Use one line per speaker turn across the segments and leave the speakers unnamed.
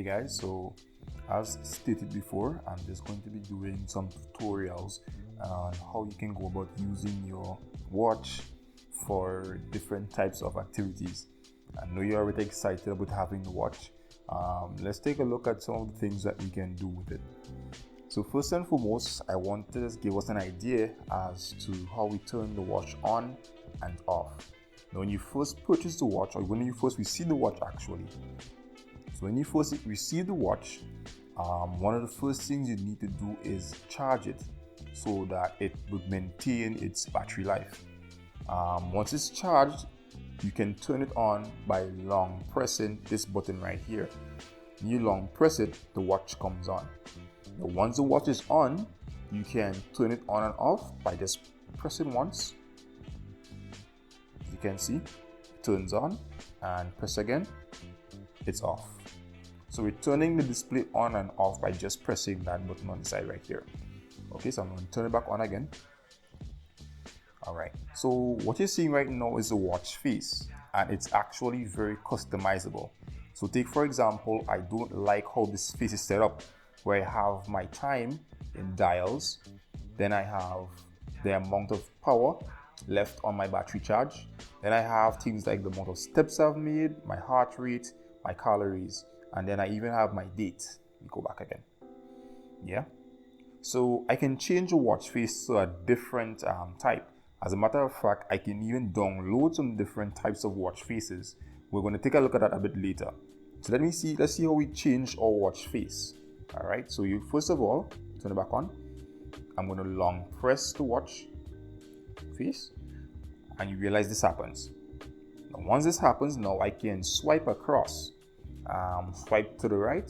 Hey guys, so as stated before, I'm just going to be doing some tutorials on how you can go about using your watch for different types of activities. I know you're already excited about having the watch. Let's take a look at some of the things that we can do with it. So first and foremost, I want to just give us an idea as to how we turn the watch on and off. Now, when you first purchase the watch, or when you first receive the watch actually, so when you first receive the watch, one of the first things you need to do is charge it so that it would maintain its battery life. Once it's charged, you can turn it on by long pressing this button right here. When you long press it, the watch comes on. Now, once the watch is on, you can turn it on and off by just pressing once. As you can see, it turns on, and press again, it's off. So we're turning the display on and off by just pressing that button on the side right here. Okay, so I'm going to turn it back on again. Alright, so what you're seeing right now is the watch face, and it's actually very customizable. So take for example, I don't like how this face is set up, where I have my time in dials, then I have the amount of power left on my battery charge, then I have things like the amount of steps I've made, my heart rate, my calories, and then I even have my date. We go back again. Yeah, so I can change the watch face to a different type. As a matter of fact, I can even download some different types of watch faces. We're going to take a look at that a bit later. So let's see how we change our watch face. All right, so you first of all turn it back on. I'm going to long press the watch face, and you realize this happens. Now, once this happens, now I can swipe across, swipe to the right,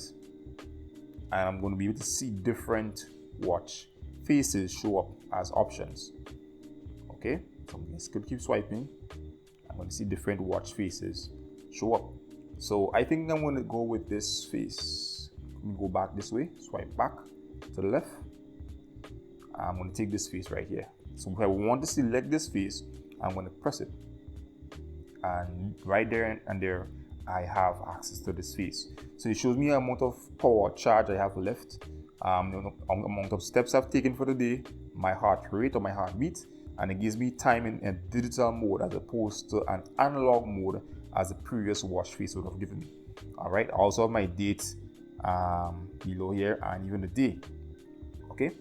and I'm going to be able to see different watch faces show up as options. Okay, so I'm just going to keep swiping. I'm going to see different watch faces show up. So I think I'm going to go with this face. Let me go back this way, swipe back to the left. I'm going to take this face right here. So if I want to select this face, I'm going to press it. And right there and there, I have access to this face. So it shows me the amount of power charge I have left, the amount of steps I've taken for the day, my heart rate or my heartbeat, and it gives me time in a digital mode as opposed to an analog mode as the previous watch face would have given me. All right, I also have my date below here and even the day. Okay,